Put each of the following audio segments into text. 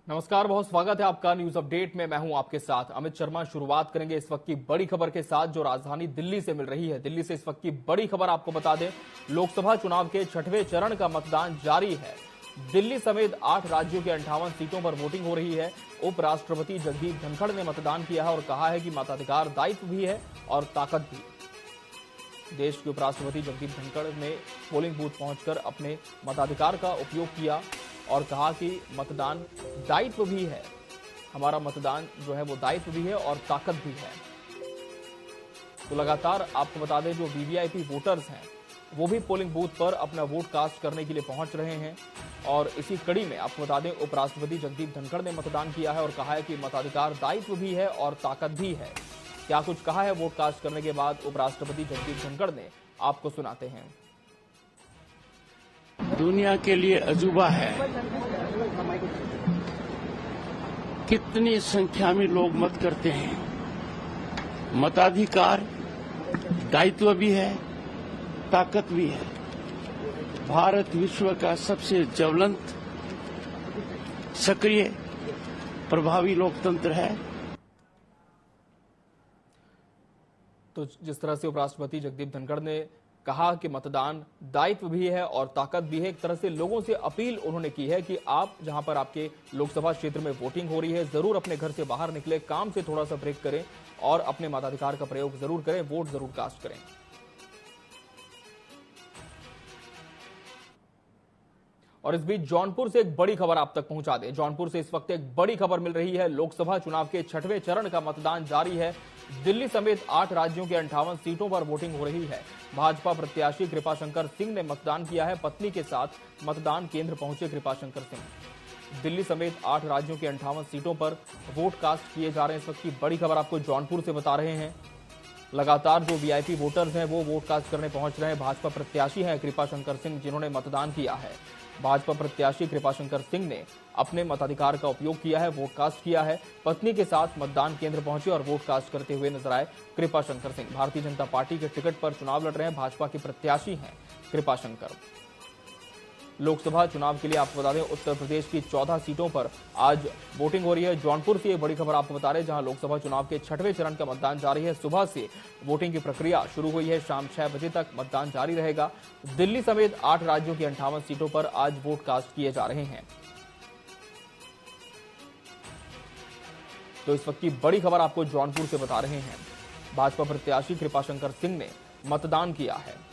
नमस्कार, बहुत स्वागत है आपका न्यूज अपडेट में। मैं हूं आपके साथ अमित शर्मा। शुरुआत करेंगे इस वक्त की बड़ी खबर के साथ जो राजधानी दिल्ली से मिल रही है। दिल्ली से इस वक्त की बड़ी खबर आपको बता दें, लोकसभा चुनाव के 6वें चरण का मतदान जारी है। दिल्ली समेत 8 राज्यों के 58 सीटों पर वोटिंग हो रही है। उपराष्ट्रपति जगदीप धनखड़ ने मतदान किया है और कहा है कि मताधिकार दायित्व भी है और ताकत भी। देश के उपराष्ट्रपति जगदीप धनखड़ ने पोलिंग बूथ पहुंचकर अपने मताधिकार का उपयोग किया और कहा कि मतदान दायित्व भी है, हमारा मतदान जो है वो दायित्व भी है और ताकत भी है। तो लगातार आपको बता दें, जो वीवीआईपी वोटर्स हैं वो भी पोलिंग बूथ पर अपना वोट कास्ट करने के लिए पहुंच रहे हैं। और इसी कड़ी में आपको बता दें, उपराष्ट्रपति जगदीप धनखड़ ने मतदान किया है और कहा है कि मताधिकार दायित्व भी है और ताकत भी है। क्या कुछ कहा है वोट कास्ट करने के बाद उपराष्ट्रपति जगदीप धनखड़ ने, आपको सुनाते हैं। दुनिया के लिए अजूबा है, कितनी संख्या में लोग मत करते हैं। मताधिकार दायित्व भी है, ताकत भी है। भारत विश्व का सबसे ज्वलंत, सक्रिय, प्रभावी लोकतंत्र है। तो जिस तरह से उपराष्ट्रपति जगदीप धनखड़ ने कहा कि मतदान दायित्व भी है और ताकत भी है, एक तरह से लोगों से अपील उन्होंने की है कि आप जहां पर आपके लोकसभा क्षेत्र में वोटिंग हो रही है, जरूर अपने घर से बाहर निकले, काम से थोड़ा सा ब्रेक करें और अपने मताधिकार का प्रयोग जरूर करें, वोट जरूर कास्ट करें। और इस बीच जौनपुर से एक बड़ी खबर आप तक पहुंचा दें। जौनपुर से इस वक्त एक बड़ी खबर मिल रही है। लोकसभा चुनाव के 6वें चरण का मतदान जारी है। दिल्ली समेत 8 राज्यों के 58 सीटों पर वोटिंग हो रही है। भाजपा प्रत्याशी कृपाशंकर सिंह ने मतदान किया है। पत्नी के साथ मतदान केंद्र पहुंचे कृपाशंकर सिंह। दिल्ली समेत 8 राज्यों के 58 सीटों पर वोट कास्ट किए जा रहे हैं। इस वक्त की बड़ी खबर आपको जौनपुर से बता रहे हैं। लगातार जो वीआईपी वोटर्स हैं वो वोट कास्ट करने पहुंच रहे हैं। भाजपा प्रत्याशी हैं कृपाशंकर सिंह, जिन्होंने मतदान किया है। भाजपा प्रत्याशी कृपाशंकर सिंह ने अपने मताधिकार का उपयोग किया है, वोट कास्ट किया है। पत्नी के साथ मतदान केंद्र पहुंचे और वोट कास्ट करते हुए नजर आए कृपाशंकर सिंह। भारतीय जनता पार्टी के टिकट पर चुनाव लड़ रहे हैं, भाजपा के प्रत्याशी हैं कृपाशंकर। लोकसभा चुनाव के लिए आपको बता दें, उत्तर प्रदेश की 14 सीटों पर आज वोटिंग हो रही है। जौनपुर से ये बड़ी खबर आपको बता रहे हैं, जहां लोकसभा चुनाव के 6वें चरण का मतदान जारी है। सुबह से वोटिंग की प्रक्रिया शुरू हुई है, शाम 6 बजे तक मतदान जारी रहेगा। दिल्ली समेत 8 राज्यों की 58 सीटों पर आज वोट कास्ट किए जा रहे हैं। तो इस वक्त की बड़ी खबर आपको जौनपुर से बता रहे हैं। भाजपा प्रत्याशी कृपाशंकर सिंह ने मतदान किया है।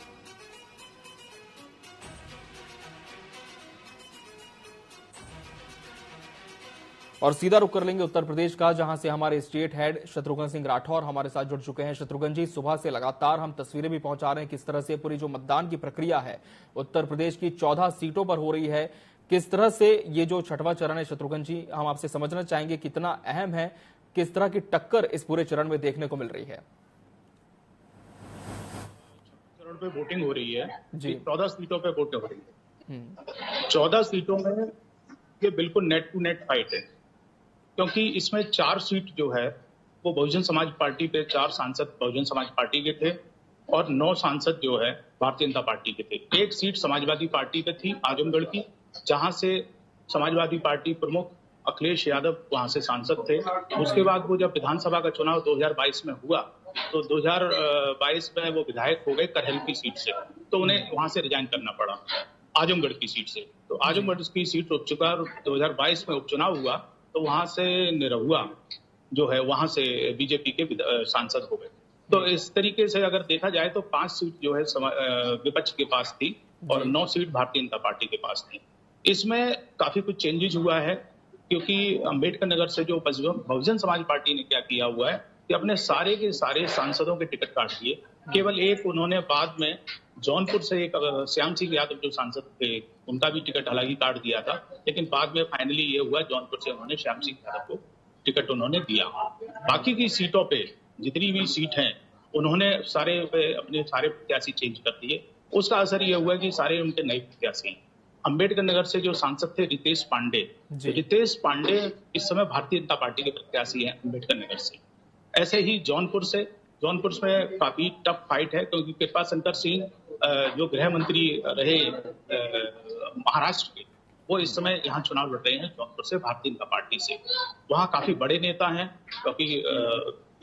और सीधा रुख कर लेंगे उत्तर प्रदेश का, जहां से हमारे स्टेट हेड शत्रुघ्न सिंह राठौर हमारे साथ जुड़ चुके हैं। शत्रुघ्न जी, सुबह से लगातार हम तस्वीरें भी पहुंचा रहे हैं किस तरह से पूरी जो मतदान की प्रक्रिया है उत्तर प्रदेश की 14 सीटों पर हो रही है। किस तरह से ये जो 6वां चरण है, शत्रुघ्न जी, हम आपसे समझना चाहेंगे कितना अहम है, किस तरह की टक्कर इस पूरे चरण में देखने को मिल रही है। चरण पे वोटिंग हो रही है जी, 14 सीटों पे वोटिंग हो रही है। 14 सीटों में ये बिल्कुल नेट टू नेट फाइट है, क्योंकि इसमें 4 सीट जो है वो बहुजन समाज पार्टी पे, 4 सांसद बहुजन समाज पार्टी के थे और 9 सांसद जो है भारतीय जनता पार्टी के थे। 1 सीट समाजवादी पार्टी पे थी आजमगढ़ की, जहां से समाजवादी पार्टी प्रमुख अखिलेश यादव वहां से सांसद थे। उसके बाद वो जब विधानसभा का चुनाव 2022 में हुआ तो 2022 में वो विधायक हो गए करहल की सीट से, तो उन्हें वहां से रिजाइन करना पड़ा आजमगढ़ की सीट से। तो आजमगढ़ की सीट उप चुका, 2022 में उपचुनाव हुआ तो वहां से निरहुआ जो है वहां से बीजेपी के सांसद हो गए। तो इस तरीके से अगर देखा जाए तो 5 सीट जो है विपक्ष के पास थी और 9 सीट भारतीय जनता पार्टी के पास थी। इसमें काफी कुछ चेंजेस हुआ है, क्योंकि अम्बेडकर नगर से जो बहुजन समाज पार्टी ने क्या किया हुआ है कि अपने सारे के सारे सांसदों के टिकट काट दिए। केवल एक उन्होंने बाद में जौनपुर से एक श्याम सिंह यादव जो सांसद थे उनका भी टिकट हालांकि काट दिया था, लेकिन बाद में फाइनली ये हुआ जौनपुर से उन्होंने श्याम सिंह यादव को टिकट उन्होंने दिया। बाकी की सीटों पे जितनी भी सीट हैं उन्होंने सारे अपने सारे प्रत्याशी चेंज कर दिए। उसका असर ये हुआ कि सारे उनके नए प्रत्याशी। अम्बेडकर नगर से जो सांसद थे रितेश पांडे, रितेश पांडे इस समय भारतीय जनता पार्टी के प्रत्याशी हैं अम्बेडकर नगर से। ऐसे ही जौनपुर में काफी टफ फाइट है, क्योंकि कृपाशंकर सिंह जो गृह मंत्री रहे महाराष्ट्र के, वो इस समय यहाँ चुनाव लड़ रहे हैं जौनपुर से भारतीय जनता पार्टी से। वहाँ काफी बड़े नेता हैं, क्योंकि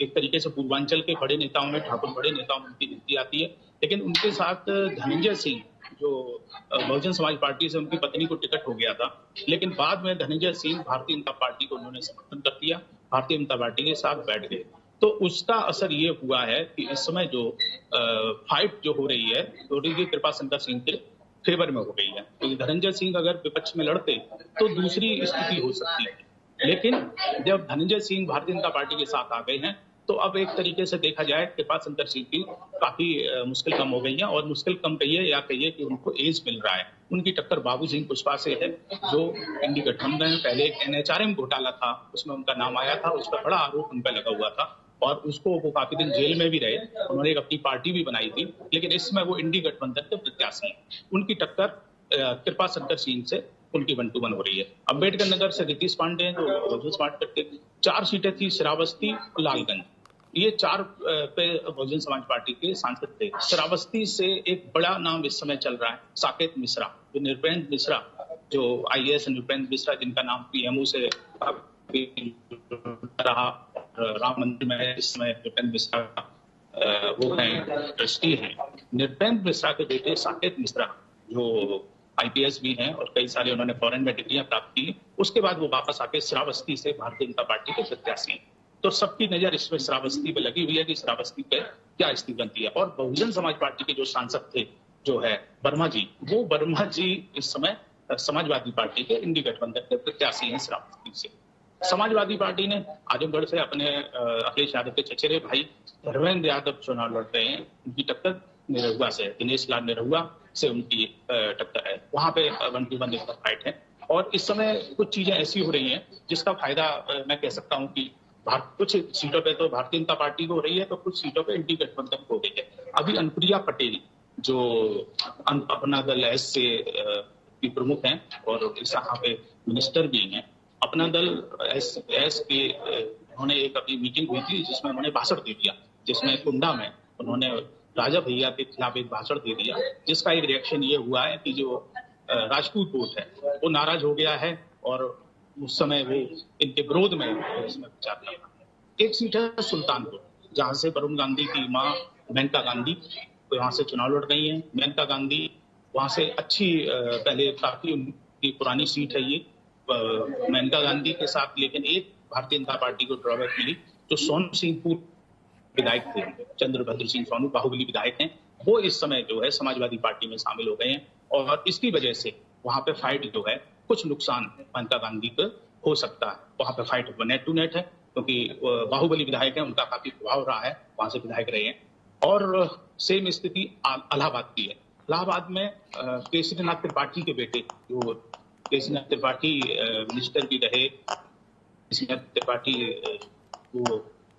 एक तरीके से पूर्वांचल के बड़े नेताओं में, ठाकुर बड़े नेताओं में उनकी गिनती आती है। लेकिन उनके साथ धनंजय सिंह, जो बहुजन समाज पार्टी से उनकी पत्नी को टिकट हो गया था, लेकिन बाद में धनंजय सिंह भारतीय जनता पार्टी को उन्होंने समर्थन कर दिया, भारतीय जनता पार्टी के साथ बैठ गए। तो उसका असर ये हुआ है कि इस समय जो फाइट जो हो रही है तो कृपा शंकर सिंह के फेवर में हो गई है। तो धनंजय सिंह अगर विपक्ष में लड़ते तो दूसरी स्थिति हो सकती है, लेकिन जब धनंजय सिंह भारतीय जनता पार्टी के साथ आ गए हैं तो अब एक तरीके से देखा जाए कृपा शंकर सिंह की काफी मुश्किल कम हो गई है। और मुश्किल कम कहिए या कहिए कि उनको एज मिल रहा है। उनकी टक्कर बाबू सिंह कुशवाहा से है, जो इंडी गठबंधन में पहले एक NHRM घोटाला था, उसमें उनका नाम आया था, उस पर बड़ा आरोप उन पर लगा हुआ था और उसको वो काफी दिन जेल में भी रहे। उन्होंने एक अपनी पार्टी भी बनाई थी, लेकिन इस समय वो इंडी गठबंधन के प्रत्याशी हैं। उनकी टक्कर कृपा शंकर सिंह से उनकी 1-2-1 हो रही है। अम्बेडकर नगर से नीतीश पांडे जो बहुजन समाज पार्टी के 4 सीटें थी, श्रावस्ती और लालगंज, ये 4 पे बहुजन समाज पार्टी के सांसद थे। श्रावस्ती से एक बड़ा नाम इस समय चल रहा है, साकेत मिश्रा, जो नृपेंद्र मिश्रा, जो IAS नृपेंद्र मिश्रा, जिनका नाम PMO से रहा, राम मंदिर में इस समय नृपेंद्र मिश्रा वो हैं, ट्रस्टी हैं। नृपेंद्र मिश्रा के बेटे साकेत मिश्रा, जो IPS भी हैं और कई सारे उन्होंने फॉरेन में डिग्रियां प्राप्त की, उसके बाद वो वापस आके श्रावस्ती से भारतीय जनता पार्टी के प्रत्याशी हैं। तो सबकी नजर इसमें श्रावस्ती पे लगी हुई है कि श्रावस्ती पे क्या स्थिति बनती है। और बहुजन समाज पार्टी के जो सांसद थे, जो है वर्मा जी, वो वर्मा जी इस समय समाजवादी पार्टी के इंडी गठबंधन के प्रत्याशी हैं श्रावस्ती से। समाजवादी पार्टी ने आजमगढ़ से अपने अखिलेश यादव के चचेरे भाई धर्मेंद्र यादव चुनाव लड़ रहे हैं। उनकी टक्कर निरहुआ से, दिनेश लाल निरहुआ से उनकी टक्कर है। वहां पे 1-2-1 फाइट है। और इस समय कुछ चीजें ऐसी हो रही हैं जिसका फायदा मैं कह सकता हूं कि कुछ सीटों पे तो भारतीय जनता पार्टी को हो रही है, तो कुछ सीटों पे इंडी गठबंधन को हो रही है। अभी अनुप्रिया पटेल, जो अपना दल एस से की प्रमुख हैं और यहाँ पे मिनिस्टर भी हैं, अपना दल एस के उन्होंने एक अपनी मीटिंग हुई थी जिसमें उन्होंने भाषण दे दिया, जिसमें कुंडा में उन्होंने राजा भैया के खिलाफ एक भाषण दे दिया, जिसका एक रिएक्शन ये हुआ है कि जो राजपूत वोट है वो नाराज हो गया है और उस समय वो इनके विरोध में इसमें प्रचार किया। एक सीट है सुल्तानपुर, जहां से वरुण गांधी की मां मेनका गांधी तो यहाँ से चुनाव लड़ रही है। मेनका गांधी वहां से अच्छी, पहले काफी उनकी पुरानी सीट है ये मेनका गांधी के साथ, लेकिन एक भारतीय जनता पार्टी को ड्रॉबैक मिली। जो सोनू सिंह पूर्व विधायक थे, चंद्रभद्र सिंह सोनू, बाहुबली विधायक हैं, वो इस समय जो है समाजवादी पार्टी में शामिल हो गए हैं और इसकी वजह से वहां पे फाइट जो है कुछ नुकसान मेनका गांधी को हो सकता है। वहां पे फाइट नेट टू नेट है, क्योंकि बाहुबली विधायक है, उनका काफी प्रभाव रहा है, वहां से विधायक रहे हैं। और सेम स्थिति इलाहाबाद की है। इलाहाबाद में केसरीनाथ त्रिपाठी के बेटे, जो केसरीनाथ त्रिपाठी मिनिस्टर भी रहे, केसरीनाथ त्रिपाठी वो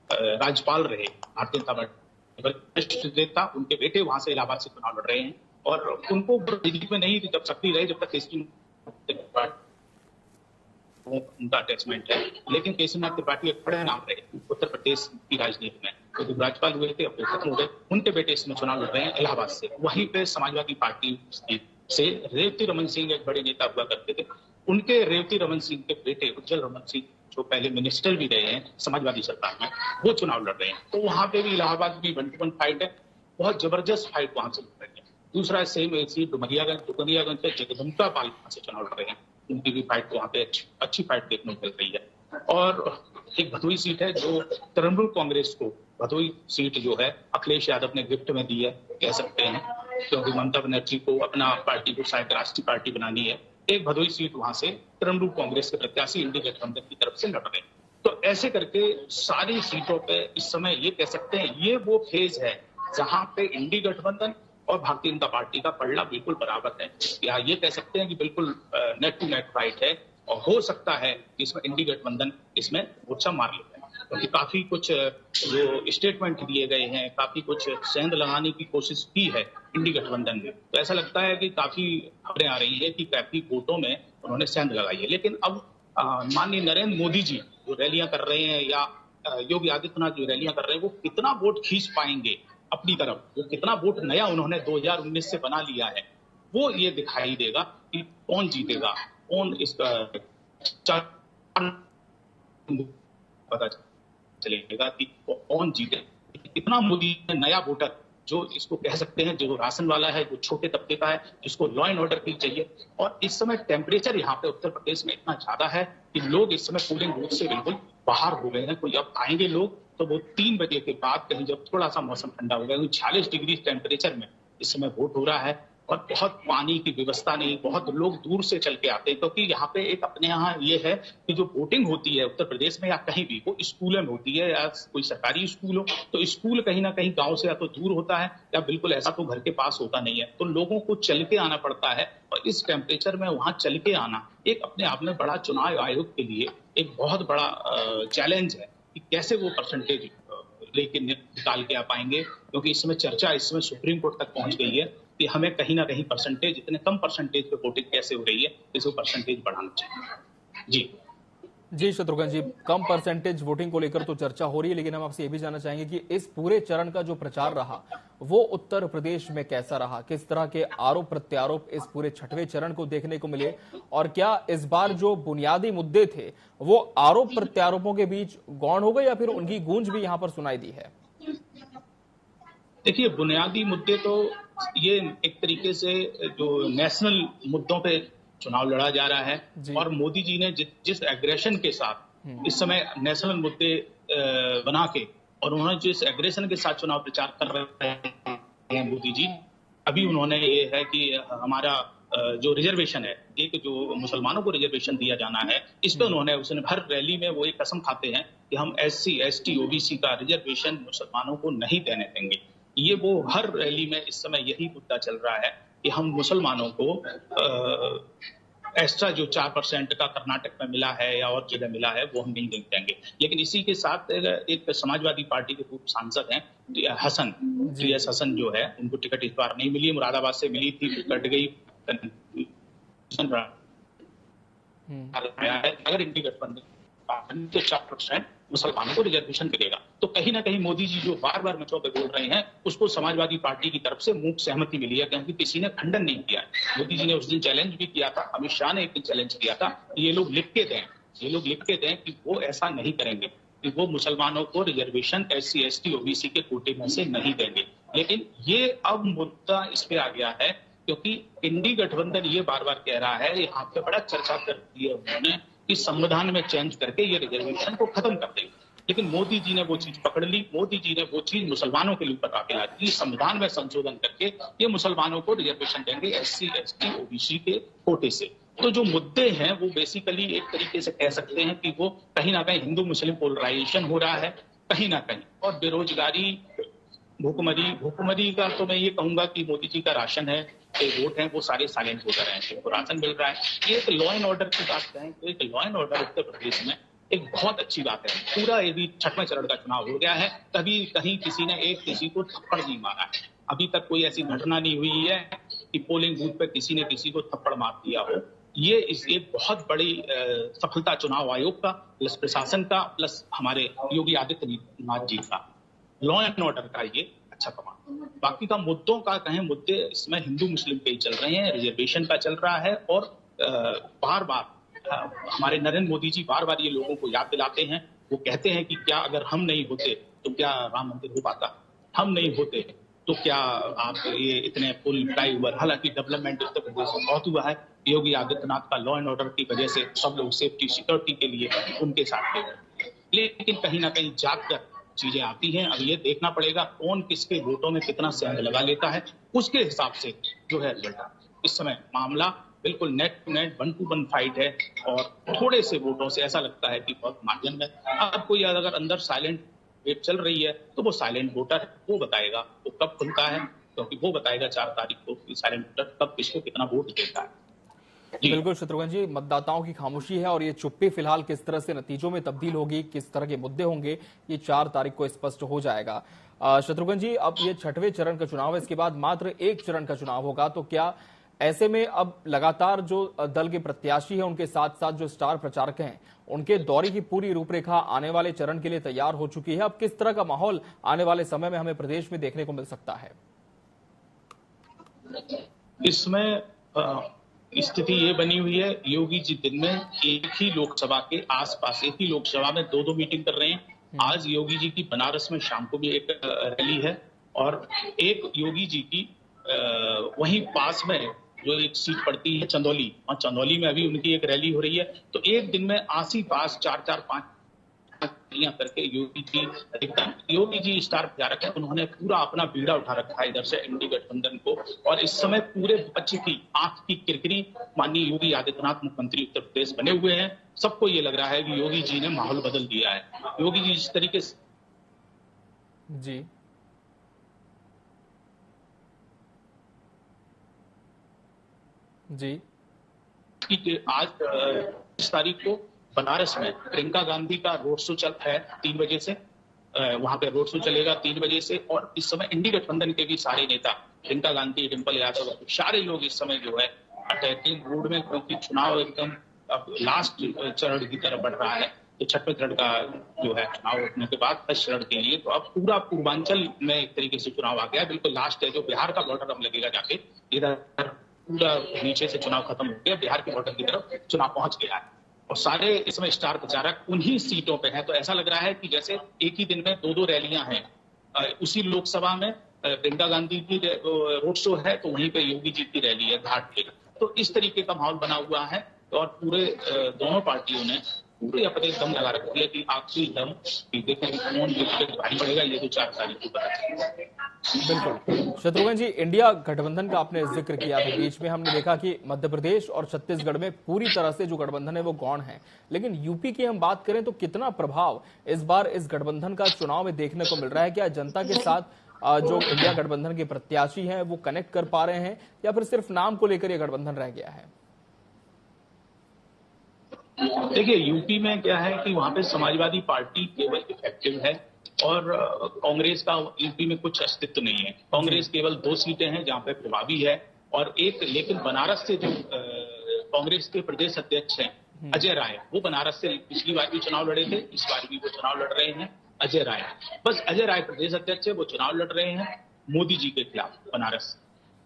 राज्यपाल रहे भारतीय जनता पार्टी, उनके बेटे वहां से इलाहाबाद से चुनाव लड़ रहे हैं और उनको में नहीं जब सक्रिय रहे, जब तक केसरीनाथ त्रिपाठी उनका अटैचमेंट है, लेकिन केसरीनाथ त्रिपाठी एक बड़े नाम रहे उत्तर प्रदेश की राजनीति में, तो जब राज्यपाल हुए थे, अब खत्म हो गए, उनके बेटे इसमें चुनाव लड़ रहे हैं इलाहाबाद से। वहीं पे समाजवादी पार्टी से रेवती रमन सिंह एक बड़े नेता हुआ करते थे, उनके रेवती रमन सिंह के बेटे उज्जवल रमन सिंह, जो पहले मिनिस्टर भी रहे हैं समाजवादी सरकार में, वो चुनाव लड़ रहे हैं। तो वहां पे भी इलाहाबाद में 1-1 फाइट है, बहुत जबरदस्त फाइट वहां से लड़ रही है। दूसरा सेम एक सीट डुमरियागंज पे जगदम्बिका पाल वहां से चुनाव लड़ रहे हैं, उनकी भी फाइट वहां पे अच्छी फाइट देखने को मिल रही है। और एक भदोई सीट है जो तृणमूल कांग्रेस को, भदोई सीट जो है अखिलेश यादव ने गिफ्ट में दी है कह सकते हैं, क्योंकि ममता बनर्जी को अपना पार्टी को शायद राष्ट्रीय पार्टी बनानी है। एक भदोई सीट वहां से तृणमूल कांग्रेस के प्रत्याशी इंडी गठबंधन की तरफ से लड़ रहे हैं। तो ऐसे करके सारी सीटों पे इस समय ये कह सकते हैं ये वो फेज है जहां पे इंडी गठबंधन और भारतीय जनता पार्टी का पलड़ा बिल्कुल बराबर है, या ये कह सकते हैं कि बिल्कुल नेट टू नेट फाइट है। और हो सकता है कि इसमें इंडी गठबंधन इसमें मोर्चा मार लेते हैं, क्योंकि काफी कुछ जो स्टेटमेंट दिए गए हैं, काफी कुछ सेंध लगाने की कोशिश की है इंडी गठबंधन में। तो ऐसा लगता है कि काफी खबरें आ रही है कि काफी वोटों में उन्होंने सेंध लगाई है। लेकिन अब माननीय नरेंद्र मोदी जी जो रैलियां कर रहे हैं या योगी आदित्यनाथ जो रैलियां कर रहे हैं, वो कितना वोट खींच पाएंगे अपनी तरफ, वो कितना वोट नया उन्होंने 2019 से बना लिया है, वो ये दिखाई देगा कि कौन जीतेगा। कौन इसका पता चलेगा कि कौन जीते। इतना मोदी नया वोटर जो इसको कह सकते हैं, जो राशन वाला है, जो छोटे तबके का है, जिसको लॉ एंड ऑर्डर की चाहिए। और इस समय टेम्परेचर यहाँ पे उत्तर प्रदेश में इतना ज्यादा है कि लोग इस समय पोलिंग बूथ से बिल्कुल बाहर हो गए हैं। कोई अब आएंगे लोग तो वो 3 बजे के बाद कहीं जब थोड़ा सा मौसम ठंडा हो गया, 46 डिग्री टेम्परेचर में इस समय वोट हो रहा है। और बहुत पानी की व्यवस्था नहीं, बहुत लोग दूर से चल के आते हैं, क्योंकि यहाँ पे एक अपने यहाँ ये है कि जो वोटिंग होती है उत्तर प्रदेश में या कहीं भी, वो स्कूलों में होती है, या कोई सरकारी स्कूल हो तो स्कूल कहीं ना कहीं गांव से या तो दूर होता है या बिल्कुल ऐसा तो घर के पास होता नहीं है, तो लोगों को चल के आना पड़ता है। और इस टेम्परेचर में वहां चल के आना एक अपने आप में बड़ा चुनाव आयोग के लिए एक बहुत बड़ा चैलेंज है कि कैसे वो परसेंटेज लेके निकाल के आ पाएंगे। क्योंकि इस समय चर्चा इस समय सुप्रीम कोर्ट तक पहुंच गई है कि हमें कहीं ना कहीं परसेंटेज, इतने कम परसेंटेज पे वोटिंग कैसे हो रही है, इसको परसेंटेज बढ़ाना चाहिए। जी शत्रुघ्न जी, कम परसेंटेज वोटिंग को लेकर तो चर्चा हो रही है, लेकिन हम आपसे ये भी जानना चाहेंगे कि इस पूरे चरण का जो प्रचार रहा वो उत्तर प्रदेश में कैसा रहा, किस तरह के आरोप प्रत्यारोप इस पूरे 6वें चरण को देखने को मिले, और क्या इस बार जो बुनियादी मुद्दे थे वो आरोप प्रत्यारोपों के बीच गौण हो गए या फिर उनकी गूंज भी यहाँ पर सुनाई दी है? देखिए, बुनियादी मुद्दे तो ये एक तरीके से जो नेशनल मुद्दों पे चुनाव लड़ा जा रहा है, और मोदी जी ने जिस एग्रेशन के साथ इस समय नेशनल मुद्दे बना के, और उन्होंने जिस एग्रेशन के साथ चुनाव प्रचार कर रहे हैं मोदी जी, अभी उन्होंने ये है कि हमारा जो रिजर्वेशन है, एक जो मुसलमानों को रिजर्वेशन दिया जाना है, इस पे उन्होंने हर रैली में वो एक कसम खाते हैं कि हम SC, ST, OBC का रिजर्वेशन मुसलमानों को नहीं देने देंगे। ये वो हर रैली में इस समय यही मुद्दा चल रहा है कि हम मुसलमानों को एक्स्ट्रा जो 4% का कर्नाटक में मिला है या और जगह मिला है वो हम नहीं देंगे। लेकिन इसी के साथ एक समाजवादी पार्टी के पूर्व सांसद हैं हसन, TS हसन जो है, उनको टिकट इस बार नहीं मिली, मुरादाबाद से मिली थी, कट गई। अगर इंडी गठबंधन 4% मुसलमानों को रिजर्वेशन मिलेगा तो कहीं ना कहीं मोदी जी जो बार बार मंचों पे बोल रहे हैं उसको समाजवादी पार्टी की तरफ से मूक सहमति मिली है, क्योंकि किसी ने खंडन नहीं किया। मोदी जी ने उस दिन चैलेंज भी किया था, अमित शाह ने एक दिन चैलेंज किया था, ये लोग लिख के दें कि वो ऐसा नहीं करेंगे कि वो मुसलमानों को रिजर्वेशन SC, ST, OBC के कोटे में से नहीं देंगे। लेकिन ये अब मुद्दा इस पे आ गया है क्योंकि इंडी गठबंधन ये बार बार कह रहा है, यहाँ पे बड़ा चर्चा कर दी है उन्होंने कि संविधान में चेंज करके ये रिजर्वेशन को खत्म कर देंगे। लेकिन मोदी जी ने वो चीज पकड़ ली, मोदी जी ने वो चीज मुसलमानों के लिए बता के ला दी, संविधान में संशोधन करके ये मुसलमानों को रिजर्वेशन देंगे SC, ST, OBC के कोटे से। तो जो मुद्दे हैं वो बेसिकली एक तरीके से कह सकते हैं कि वो कहीं ना कहीं हिंदू मुस्लिम पोलराइजेशन हो रहा है कहीं ना कहीं, और बेरोजगारी, भूखमरी का तो मैं ये कहूंगा कि मोदी जी का राशन है, वोट है, वो सारे साइलेंट हो रहे हैं, जिनको राशन मिल रहा है। ये एक लॉ एंड ऑर्डर की बात करें तो एक law and order Uttar Pradesh में एक बहुत अच्छी बात है। पूरा यदि 6वें चरण का चुनाव हो गया है, कभी कहीं किसी ने किसी को थप्पड़ नहीं मारा है। अभी तक कोई ऐसी घटना नहीं हुई है कि पोलिंग बूथ पे किसी ने किसी को थप्पड़ मार दिया हो। ये बहुत बड़ी सफलता चुनाव आयोग का, प्लस प्रशासन का, प्लस हमारे योगी आदित्यनाथ जी का लॉ एंड ऑर्डर का ये अच्छा कमाल। बाकी का मुद्दों का कहें, मुद्दे इसमें हिंदू मुस्लिम के ही चल रहे हैं, रिजर्वेशन का चल रहा है, और बार बार हमारे नरेंद्र मोदी जी बार बार ये लोगों को याद दिलाते हैं। वो कहते हैं कि क्या अगर हम नहीं होते तो क्या राम मंदिर हो पाता, हम नहीं होते तो क्या आप ये इतने पुल, फ्लाईओवर, हालांकि डेवलपमेंट उत्तर प्रदेश में बहुत हुआ है, योगी आदित्यनाथ का लॉ एंड ऑर्डर की वजह से सब लोग सेफ्टी सिक्योरिटी के लिए उनके साथ थे। लेकिन कहीं ना कहीं जाग कर चीजें आती हैं। अब ये देखना पड़ेगा कौन किसके वोटों में कितना सेंध लगा लेता है, उसके हिसाब से जो है रिजल्ट। इस समय मामला बिल्कुल net to net 1-to-1 fight है, और थोड़े से वोटों से ऐसा लगता है कि बहुत मार्जिन में। अब कोई अगर अंदर साइलेंट वेट चल रही है तो वो साइलेंट वोटर वो बताएगा वो कब खुलता है, क्योंकि वो बताएगा 4 तारीख को कि साइलेंट वोटर कब किसको कितना वोट देता है। बिल्कुल शत्रुघ्न जी, मतदाताओं की खामोशी है और ये चुप्पी फिलहाल किस तरह से नतीजों में तब्दील होगी, किस तरह के मुद्दे होंगे, ये 4 तारीख को स्पष्ट हो जाएगा। शत्रुघ्न जी, अब ये 6वें चरण का चुनाव है, इसके बाद मात्र 1 चरण का चुनाव होगा, तो क्या ऐसे में अब लगातार जो दल के प्रत्याशी हैं उनके साथ साथ जो स्टार प्रचारक हैं उनके दौरे की पूरी रूपरेखा आने वाले चरण के लिए तैयार हो चुकी है? अब किस तरह का माहौल आने वाले समय में हमें प्रदेश में देखने को मिल सकता है? इसमें स्थिति ये बनी हुई है, योगी जी दिन में एक ही लोकसभा के आसपास, एक ही लोकसभा में दो मीटिंग कर रहे हैं। आज योगी जी की बनारस में शाम को भी एक रैली है और एक योगी जी की वहीं पास में जो एक सीट पड़ती है चंदौली, और चंदौली में अभी उनकी एक रैली हो रही है। तो एक दिन में आस ही पास 4-5 करके योगी जी स्टार प्रचारक है, उन्होंने पूरा अपना बीड़ा उठा रखा है इधर से एनडीए गठबंधन को। और इस समय पूरे विपक्ष की आंख की किरकिरी माननीय योगी आदित्यनाथ मुख्यमंत्री उत्तर प्रदेश बने हुए हैं। सबको ये लग रहा है कि योगी जी ने माहौल बदल दिया है। योगी जी जिस तरीके से आज 30 तारीख को बनारस में प्रियंका गांधी का रोड शो चल है 3 बजे से, वहां पे रोड शो चलेगा 3 बजे से। और इस समय इंडी गठबंधन के भी सारे नेता, प्रियंका गांधी, डिंपल यादव, सारे लोग इस समय जो है अटैकिंग मूड में, क्योंकि चुनाव एकदम लास्ट चरण की तरफ बढ़ रहा है। तो छठवें चरण का जो है चुनाव होने के बाद 10 चरण के लिए, तो अब पूरा पूर्वांचल में एक तरीके से चुनाव आ गया, बिल्कुल लास्ट है। जो बिहार का बॉर्डर अब लगेगा जाके, इधर पूरा नीचे से चुनाव खत्म हो गया, बिहार के बॉर्डर की तरफ चुनाव पहुंच गया है और सारे इसमें स्टार प्रचारक उन्हीं सीटों पे हैं। तो ऐसा लग रहा है कि जैसे एक ही दिन में 2 रैलियां हैं। उसी लोकसभा में प्रियंका गांधी की रोड शो है, तो वहीं पे योगी जी की रैली है घाट पे। तो इस तरीके का माहौल बना हुआ है और पूरे दोनों पार्टियों ने पूरे अपने दम लगा रखी है कि आखिरी दम देखें कौन भारी पड़ेगा, ये तो 4 तारीख को पता चलेगा। बिल्कुल शत्रुघ्न जी, इंडिया गठबंधन का आपने जिक्र किया था। बीच में हमने देखा कि मध्य प्रदेश और छत्तीसगढ़ में पूरी तरह से जो गठबंधन है वो गौण है, लेकिन यूपी की हम बात करें तो कितना प्रभाव इस बार इस गठबंधन का चुनाव में देखने को मिल रहा है? क्या जनता के साथ जो इंडिया गठबंधन के प्रत्याशी हैं वो कनेक्ट कर पा रहे हैं, या फिर सिर्फ नाम को लेकर यह गठबंधन रह गया है? देखिए, यूपी में क्या है कि वहां पे समाजवादी पार्टी केवल इफेक्टिव है और कांग्रेस का यूपी में कुछ अस्तित्व नहीं है। कांग्रेस केवल 2 सीटें हैं जहां पे प्रभावी है और एक, लेकिन बनारस से जो कांग्रेस के प्रदेश अध्यक्ष हैं अजय राय, वो बनारस से पिछली बार भी चुनाव लड़े थे, इस बार भी वो चुनाव लड़ रहे हैं। अजय राय, बस अजय राय प्रदेश अध्यक्ष है, वो चुनाव लड़ रहे हैं मोदी जी के खिलाफ बनारस।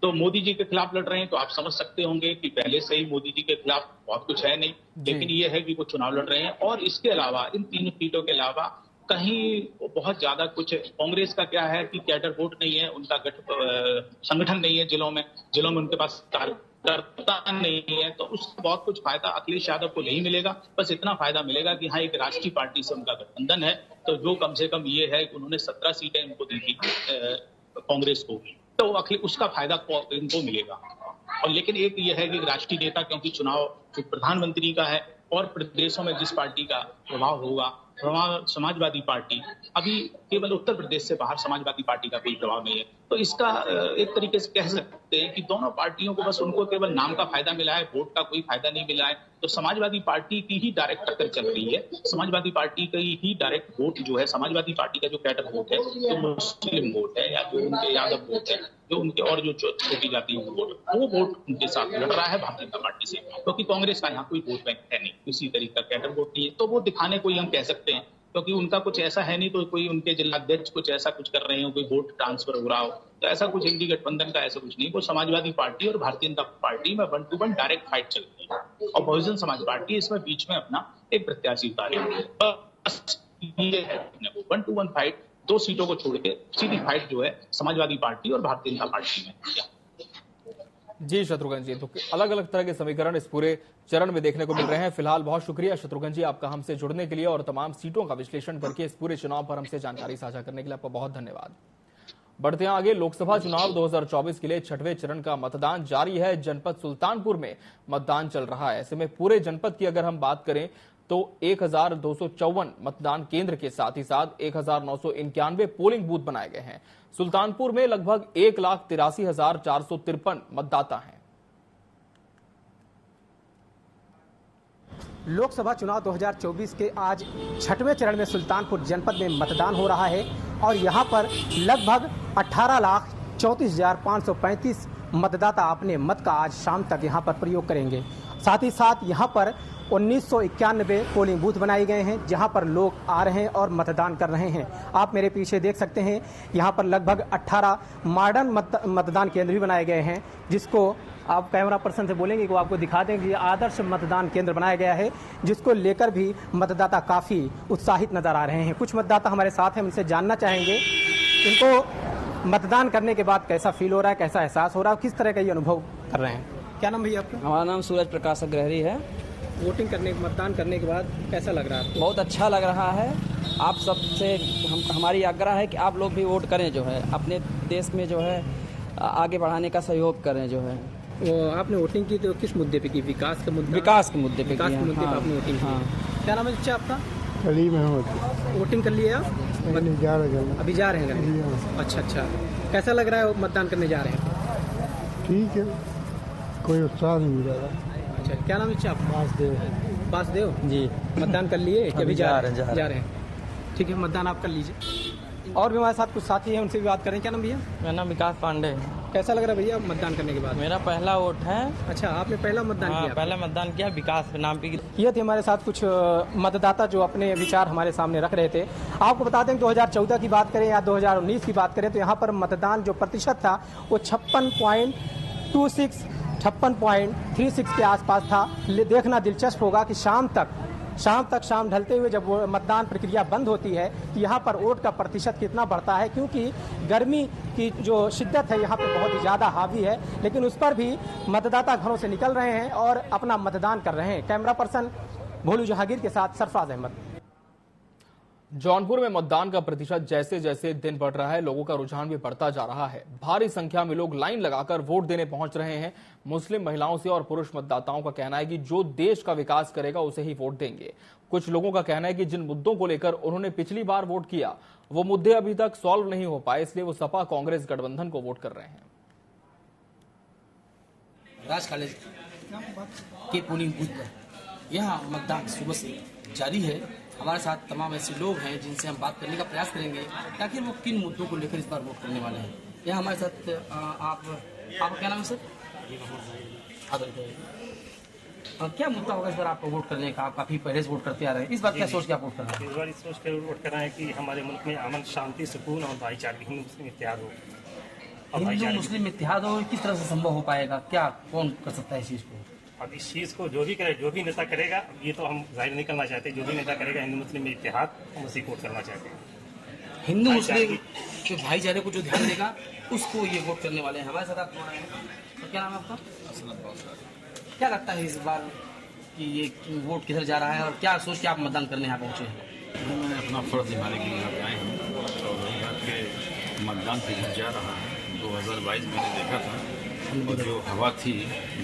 तो मोदी जी के खिलाफ लड़ रहे हैं, तो आप समझ सकते होंगे कि पहले से ही मोदी जी के खिलाफ बहुत कुछ है नहीं, लेकिन ये है कि वो चुनाव लड़ रहे हैं। और इसके अलावा इन 3 सीटों के अलावा कहीं बहुत ज्यादा कुछ, कांग्रेस का क्या है कि कैडर वोट नहीं है, उनका संगठन नहीं है जिलों में उनके पास कार्यकर्ता नहीं है, तो उसका बहुत कुछ फायदा अखिलेश यादव को नहीं मिलेगा। बस इतना फायदा मिलेगा कि हाँ, एक राष्ट्रीय पार्टी से उनका गठबंधन है, तो जो कम से कम ये है कि उन्होंने 17 सीटें इनको दी थी कांग्रेस को, तो उसका फायदा इनको मिलेगा। और लेकिन एक ये है कि राष्ट्रीय नेता, क्योंकि चुनाव प्रधानमंत्री का है और प्रदेशों में जिस पार्टी का प्रभाव होगा, समाजवादी पार्टी, अभी केवल उत्तर प्रदेश से बाहर समाजवादी पार्टी का कोई प्रभाव नहीं है। तो इसका एक तरीके से कह सकते हैं कि दोनों पार्टियों को बस उनको केवल नाम का फायदा मिला है, वोट का कोई फायदा नहीं मिला है। तो समाजवादी पार्टी की ही डायरेक्ट टक्कर चल रही है। समाजवादी पार्टी का ही डायरेक्ट वोट जो है, समाजवादी पार्टी का जो कैडर वोट है, जो मुस्लिम वोट है या जो उनके यादव वोट है, जो उनके और जो छोटी जाति वोट, वो वोट उनके साथ लड़ रहा है भारतीय जनता पार्टी से, क्योंकि कांग्रेस का यहाँ कोई वोट बैंक है नहीं, किसी तरीके का कैडर वोट नहीं है। तो वो दिखाने को ही हम कह सकते हैं, क्योंकि उनका कुछ ऐसा है नहीं, तो कोई उनके जिलाध्यक्ष कुछ ऐसा कुछ कर रहे हो, कोई वोट ट्रांसफर हो रहा हो, तो ऐसा कुछ इंडी गठबंधन का ऐसा कुछ नहीं। वो समाजवादी पार्टी और भारतीय जनता पार्टी में 1 to 1 डायरेक्ट फाइट चल रही है और बहुजन समाज पार्टी इसमें बीच में अपना एक प्रत्याशी उतारे हुए है। बस ये है 1 to 1 फाइट, 2 सीटों को छोड़ के सीधी फाइट जो है समाजवादी पार्टी और भारतीय जनता पार्टी में। जी शत्रुघ्न जी, तो अलग अलग तरह के समीकरण इस पूरे चरण में देखने को मिल रहे हैं। फिलहाल बहुत शुक्रिया शत्रुघ्न जी आपका हमसे जुड़ने के लिए और तमाम सीटों का विश्लेषण करके इस पूरे चुनाव पर हमसे जानकारी साझा करने के लिए आपका बहुत धन्यवाद। बढ़ते हैं आगे। लोकसभा चुनाव 2024 के लिए 6वें चरण का मतदान जारी है। जनपद सुल्तानपुर में मतदान चल रहा है। ऐसे में पूरे जनपद की अगर हम बात करें तो 1254 मतदान केंद्र के साथ ही साथ 1991 पोलिंग बूथ बनाए गए हैं। सुल्तानपुर में लगभग 1,83,453 मतदाता हैं। लोकसभा चुनाव 2024 के आज 6वें चरण में सुल्तानपुर जनपद में मतदान हो रहा है और यहां पर लगभग 18,34,535 मतदाता अपने मत का आज शाम तक यहां पर प्रयोग करेंगे। साथ ही साथ यहां पर 1991 पोलिंग बूथ बनाए गए हैं जहां पर लोग आ रहे हैं और मतदान कर रहे हैं। आप मेरे पीछे देख सकते हैं यहां पर लगभग 18 मॉडर्न मतदान केंद्र भी बनाए गए हैं, जिसको आप कैमरा पर्सन से बोलेंगे कि वो आपको दिखा दें कि आदर्श मतदान केंद्र बनाया गया है, जिसको लेकर भी मतदाता काफ़ी उत्साहित नजर आ रहे हैं। कुछ मतदाता हमारे साथ हैं, उनसे जानना चाहेंगे इनको मतदान करने के बाद कैसा फील हो रहा है, कैसा एहसास हो रहा है, किस तरह का ये अनुभव कर रहे हैं। क्या नाम भैया आपका? हमारा नाम सूरज प्रकाश अग्रहरी है। वोटिंग करने मतदान करने के बाद कैसा लग रहा है आपको? बहुत अच्छा लग रहा है। आप सबसे हमारी आग्रह है कि आप लोग भी वोट करें, जो है अपने देश में जो है आगे बढ़ाने का सहयोग करें। जो है वो आपने वोटिंग की तो किस मुद्दे पे की? विकास के मुद्दे पे विकास के मुद्दे पे आपने वोटिंग की। क्या नाम है बच्चा आपका? कलीम अहमद। वोटिंग कर लिए आप? अभी जा रहे हैं। अच्छा, कैसा लग रहा है मतदान करने जा रहे हैं? ठीक है, कोई उत्साह नहीं मिल रहा। अच्छा, क्या नाम है आपका? वासुदेव जी। मतदान कर लिए कि अभी जा रहे हैं? ठीक है, मतदान आप कर लीजिए। और भी हमारे साथ कुछ साथी हैं, उनसे भी बात करें। क्या नाम भैया? मेरा नाम विकास पांडे है। कैसा लग रहा है भैया मतदान करने के बाद? मेरा पहला वोट है। अच्छा, आपने पहला मतदान किया? पहला मतदान किया, विकास के नाम पे। ये थे हमारे साथ कुछ मतदाता जो अपने विचार हमारे सामने रख रहे थे। आपको बता दें 2014 की बात करें या 2019 की बात करें तो यहाँ पर मतदान जो प्रतिशत था वो 56.36 के आसपास था। देखना दिलचस्प होगा कि शाम ढलते हुए जब वो मतदान प्रक्रिया बंद होती है कि यहाँ पर वोट का प्रतिशत कितना बढ़ता है, क्योंकि गर्मी की जो शिद्दत है यहाँ पे बहुत ही ज़्यादा हावी है, लेकिन उस पर भी मतदाता घरों से निकल रहे हैं और अपना मतदान कर रहे हैं। कैमरा पर्सन भोलू जहांगीर के साथ सरफराज अहमद। जौनपुर में मतदान का प्रतिशत जैसे जैसे दिन बढ़ रहा है, लोगों का रुझान भी बढ़ता जा रहा है। भारी संख्या में लोग लाइन लगाकर वोट देने पहुंच रहे हैं। मुस्लिम महिलाओं से और पुरुष मतदाताओं का कहना है कि जो देश का विकास करेगा उसे ही वोट देंगे। कुछ लोगों का कहना है कि जिन मुद्दों को लेकर उन्होंने पिछली बार वोट किया वो मुद्दे अभी तक सॉल्व नहीं हो पाए, इसलिए वो सपा कांग्रेस गठबंधन को वोट कर रहे हैं। राज कॉलेज के पोलिंग बूथ पर यहाँ मतदान सुबह से जारी है। हमारे साथ तमाम ऐसे लोग हैं जिनसे हम बात करने का प्रयास करेंगे ताकि वो किन मुद्दों को लेकर इस बार वोट करने वाले हैं। यहाँ हमारे साथ आपका क्या नाम है सर? क्या मुद्दा होगा इस बार आपको वोट करने का? आप काफी पहले से वोट करते आ रहे हैं, इस बार क्या सोच के आप वोट कर रहे हैं? इस बार सोच कर वोट कर रहे हैं कि हमारे मुल्क में अमन, शांति, सुकून और भाईचारे, हिंदू मुस्लिम इत्तेहाद हो। हिंदू मुस्लिम इत्तेहाद हो, किस तरह से संभव हो पाएगा? क्या कौन कर सकता है इस चीज को? अब इस चीज को जो भी करे, जो भी नेता करेगा, ये तो हम जाहिर नहीं करना चाहते। जो भी नेता करेगा हिंदू मुस्लिम में इत्तेहाद, हम उसी को वोट करना चाहते हैं। हिंदू मुस्लिम के भाईचारे को जो ध्यान देगा उसको ये वोट करने वाले हैं। हमारे साथ आप तो क्या नाम है आपका? क्या लगता है इस बार कि ये वोट किधर जा रहा है और क्या सोच के आप मतदान करने यहाँ पहुंचे हैं? मैंने अपना फर्ज निभाने के लिए यहाँ आए हैं और वही बात के मतदान किधर जा रहा है। 2022 मैंने देखा था और जो हवा थी,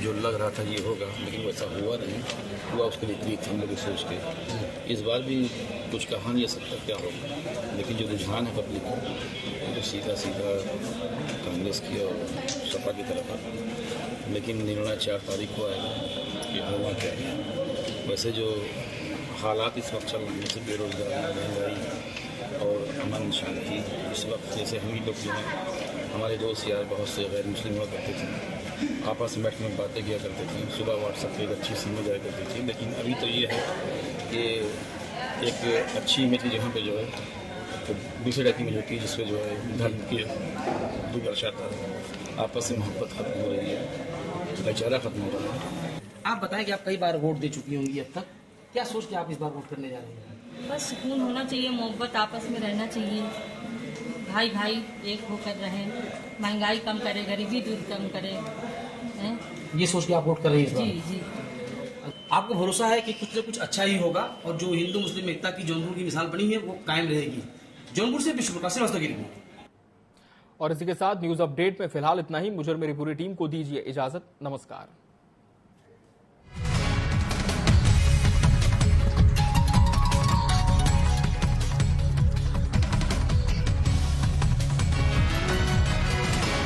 जो लग रहा था ये होगा, लेकिन वैसा हुआ नहीं। हुआ उसके विपरीत हम लोग सोच के। इस बार भी कुछ कहा नहीं सकता क्या होगा, लेकिन जो रुझान है पब्लिक का तो सीधा कांग्रेस की और सपा की तरफ है। लेकिन निर्णय 4 तारीख को आएगा कि होगा क्या है। वैसे जो हालात इस वक्त चल रहे हैं, जैसे बेरोजगारी, महंगाई और अमन शांति, इस वक्त जैसे हम ही लोग जो हैं, हमारे दोस्त यार बहुत से गैर मुस्लिम हुआ करते थे, आपस में बैठ में बातें किया करते थे, सुबह व्हाट्सएप पे एक अच्छी सी इमेज आया करती थी। लेकिन अभी तो ये है कि एक अच्छी इमेज की जगह पे जो है तो दूसरे टाइप की इमेज होती है, जिसमें जो है धर्म के दर्शाता है, आपस में मोहब्बत खत्म हो रही है, भाईचारा खत्म हो रहा है। आप बताएं कि आप कई बार वोट दे चुकी होंगी अब तक, क्या सोच के आप इस बार वोट करने जा रहे हैं? बस सुकून होना चाहिए, मोहब्बत आपस में रहना चाहिए, भाई भाई एक होकर रहे, महंगाई कम करे, गरीबी दूर कम करे, हैं? ये सोच के आप वोट कर रही हैं? जी जी। आपको भरोसा है कि कुछ न कुछ अच्छा ही होगा और जो हिंदू मुस्लिम एकता की जौनपुर की मिसाल बनी है वो कायम रहेगी। जौनपुर से विश्व प्रकाश श्रीवास्तव की रिपोर्ट। और इसी के साथ न्यूज अपडेट में फिलहाल इतना ही। मुझे और मेरी पूरी टीम को दीजिए इजाजत। नमस्कार।